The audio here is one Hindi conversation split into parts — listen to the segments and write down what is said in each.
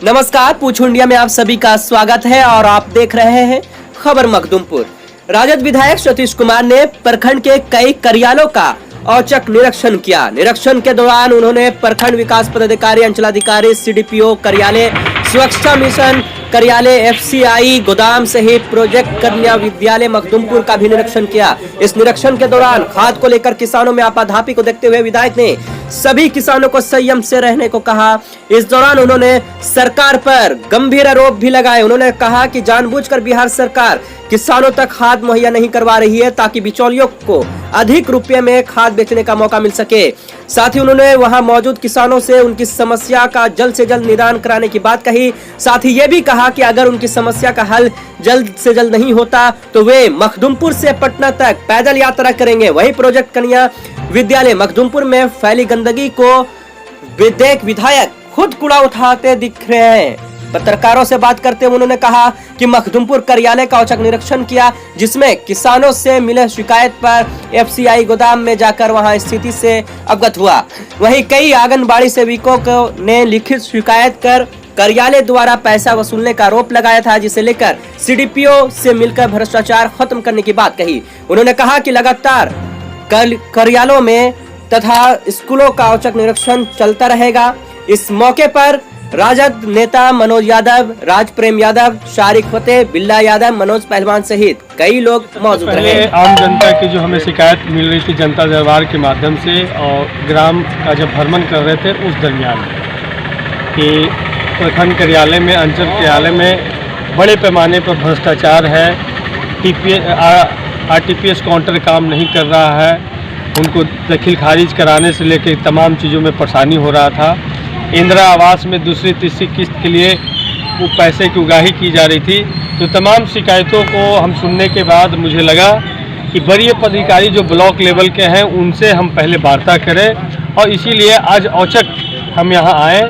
नमस्कार, पूछ इंडिया में आप सभी का स्वागत है और आप देख रहे हैं खबर मखदूमपुर। राजद विधायक सतीश कुमार ने प्रखंड के कई कार्यालयों का औचक निरीक्षण किया। निरीक्षण के दौरान उन्होंने प्रखंड विकास पदाधिकारी, अंचलाधिकारी, सीडीपीओ कार्यालय, स्वच्छता मिशन कार्यालय, एफसीआई गोदाम सहित प्रोजेक्ट कन्या विद्यालय मखदूमपुर का भी निरीक्षण किया। इस निरीक्षण के दौरान खाद को लेकर किसानों में आपाधापी को देखते हुए विधायक ने सभी किसानों को संयम से रहने को कहा। इस दौरान उन्होंने सरकार पर गंभीर आरोप भी लगाए। उन्होंने कहा कि जानबूझकर बिहार सरकार किसानों तक खाद मुहैया नहीं करवा रही है ताकि बिचौलियों को अधिक रुपए में खाद बेचने का मौका मिल सके। साथ ही उन्होंने वहां मौजूद किसानों से उनकी समस्या का जल्द से जल्द निदान कराने की बात कही। साथ ही ये भी कहा कि अगर उनकी समस्या का हल जल्द से जल्द नहीं होता तो वे मखदूमपुर से पटना तक पैदल यात्रा करेंगे। वही प्रोजेक्ट कन्या विद्यालय मखदूमपुर में फैली गंदगी को विधायक खुद कूड़ा उठाते दिख रहे हैं। पत्रकारों से बात करते हुए उन्होंने कहा कि मखदूमपुर कार्यालय का औचक निरीक्षण किया, जिसमें किसानों से मिले शिकायत पर एफसीआई गोदाम में जाकर वहां स्थिति से अवगत हुआ। वहीं कई आंगनबाड़ी सेविकों को ने लिखित शिकायत कर कार्यालय द्वारा पैसा वसूलने का आरोप लगाया था, जिसे लेकर सीडीपीओ से मिलकर भ्रष्टाचार खत्म करने की बात कही। उन्होंने कहा कि लगातार कार्यालयों में तथा स्कूलों का औचक निरीक्षण चलता रहेगा। इस मौके पर राजद नेता मनोज यादव, राज प्रेम यादव, शारिक फतेह, बिल्ला यादव, मनोज पहलवान सहित कई लोग मौजूद रहे। आम जनता की जो हमें शिकायत मिल रही थी जनता दरबार के माध्यम से और ग्राम का जब भ्रमण कर रहे थे उस दरमियान कि प्रखंड कार्यालय में, अंचल कार्यालय में बड़े पैमाने पर भ्रष्टाचार है। आरटीपीएस काउंटर काम नहीं कर रहा है, उनको दखिल खारिज कराने से लेकर तमाम चीज़ों में परेशानी हो रहा था। इंदिरा आवास में दूसरी तीसरी किस्त के लिए वो पैसे की उगाही की जा रही थी। तो तमाम शिकायतों को हम सुनने के बाद मुझे लगा कि वरीय पदाधिकारी जो ब्लॉक लेवल के हैं उनसे हम पहले वार्ता करें और इसीलिए आज औचक हम यहाँ आए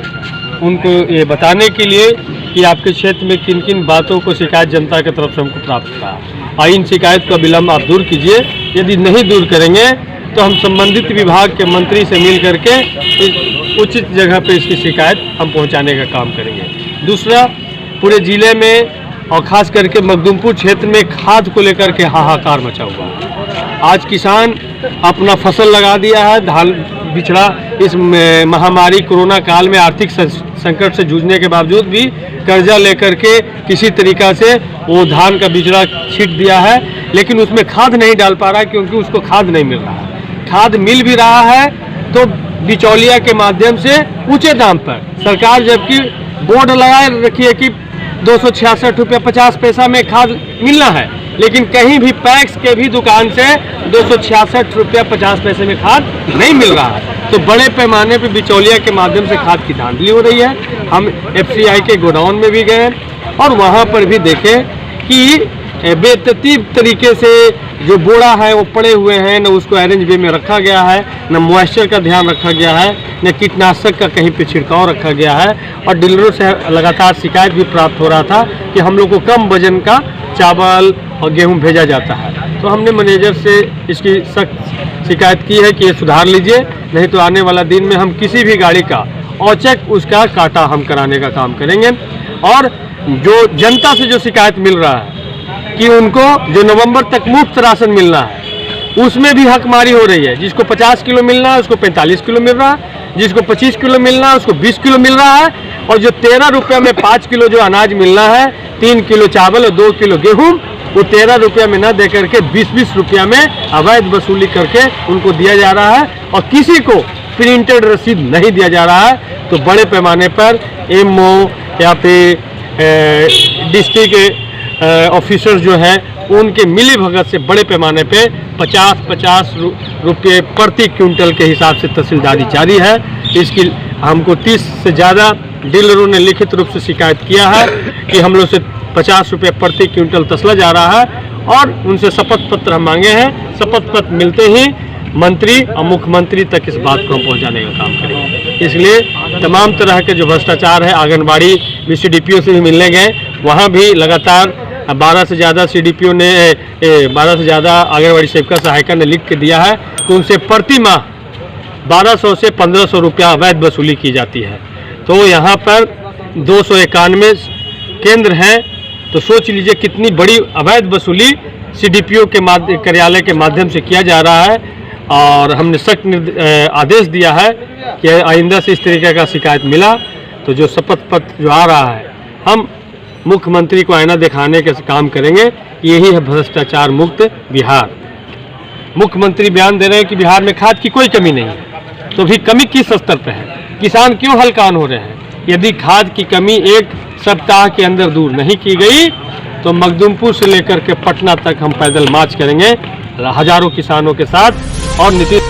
उनको ये बताने के लिए कि आपके क्षेत्र में किन किन बातों को शिकायत जनता की तरफ से हमको प्राप्त हुआ और इन शिकायत का विलम्ब आप दूर कीजिए। यदि नहीं दूर करेंगे तो हम संबंधित विभाग के मंत्री से मिल करके उचित जगह पे इसकी शिकायत हम पहुंचाने का काम करेंगे। दूसरा, पूरे ज़िले में और ख़ास करके मखदूमपुर क्षेत्र में खाद को लेकर के हाहाकार मचा हुआ है। आज किसान अपना फसल लगा दिया है, धान बिछड़ा इस महामारी कोरोना काल में आर्थिक संकट से जूझने के बावजूद भी कर्जा लेकर के किसी तरीक़ा से वो धान का बिचड़ा छींट दिया है, लेकिन उसमें खाद नहीं डाल पा रहा क्योंकि उसको खाद नहीं मिल रहा है। खाद मिल भी रहा है तो बिचौलिया के माध्यम से ऊंचे दाम पर। सरकार जबकि बोर्ड लगाए रखी है कि 266 रुपया 50 पैसा में खाद मिलना है, लेकिन कहीं भी पैक्स के भी दुकान से 266 रुपया 50 पैसे में खाद नहीं मिल रहा है। तो बड़े पैमाने पे बिचौलिया के माध्यम से खाद की धांधली हो रही है। हम एफसीआई के गोडाउन में भी गए और वहाँ पर भी देखें कि बेतरतीब तरीके से जो बोरा है वो पड़े हुए हैं, न उसको अरेंज वे में रखा गया है, न मॉइस्चर का ध्यान रखा गया है, न कीटनाशक का कहीं पे छिड़काव रखा गया है। और डीलरों से लगातार शिकायत भी प्राप्त हो रहा था कि हम लोग को कम वजन का चावल और गेहूं भेजा जाता है। तो हमने मैनेजर से इसकी सख्त शिकायत की है कि ये सुधार लीजिए, नहीं तो आने वाला दिन में हम किसी भी गाड़ी का औचक उसका काटा हम कराने का काम करेंगे। और जो जनता से जो शिकायत मिल रहा है कि उनको जो नवंबर तक मुफ्त राशन मिलना है उसमें भी हकमारी हो रही है। जिसको 50 किलो मिलना है उसको 45 किलो मिल रहा है, जिसको 25 किलो मिलना है उसको 20 किलो मिल रहा है, और जो 13 रुपये में 5 किलो जो अनाज मिलना है, 3 किलो चावल और 2 किलो गेहूं, वो 13 रुपये में न दे करके 20-20 रुपया में अवैध वसूली करके उनको दिया जा रहा है और किसी को प्रिंटेड रसीद नहीं दिया जा रहा है। तो बड़े पैमाने पर एमओ या फिर डिस्ट्रिक्ट ऑफिसर्स जो हैं उनके मिली भगत से बड़े पैमाने पे 50-50 रुपये प्रति क्विंटल के हिसाब से तहसीलदारी जारी है। इसकी हमको 30 से ज़्यादा डीलरों ने लिखित रूप से शिकायत किया है कि हम लोग से 50 रुपये प्रति क्विंटल तसला जा रहा है और उनसे शपथ पत्र हम मांगे हैं। शपथ पत्र मिलते ही मंत्री और मुख्यमंत्री तक इस बात को हम पहुँचाने का काम करेंगे। इसलिए तमाम तरह के जो भ्रष्टाचार है, आंगनबाड़ी बीसीडीपीओ से भी मिलने गए, वहाँ भी लगातार 12 से ज़्यादा सीडीपीओ ने 12 से ज़्यादा आंगनबाड़ी सेविका सहायिका ने लिख के दिया है कि उनसे प्रति माह 1200 से 1500 रुपया अवैध वसूली की जाती है। तो यहाँ पर 291 केंद्र हैं, तो सोच लीजिए कितनी बड़ी अवैध वसूली CDPO के कार्यालय के माध्यम से किया जा रहा है। और हमने सख्त आदेश दिया है कि आइंदा से इस तरीके का शिकायत मिला तो जो शपथ पत्र जो आ रहा है, हम मुख्यमंत्री को आईना दिखाने के काम करेंगे। यही है भ्रष्टाचार मुक्त बिहार। मुख्यमंत्री बयान दे रहे हैं कि बिहार में खाद की कोई कमी नहीं है, तो भी कमी किस स्तर पर है? किसान क्यों हलकान हो रहे हैं? यदि खाद की कमी 1 सप्ताह के अंदर दूर नहीं की गई तो मखदुमपुर से लेकर के पटना तक हम पैदल मार्च करेंगे हजारों किसानों के साथ। और नीतीश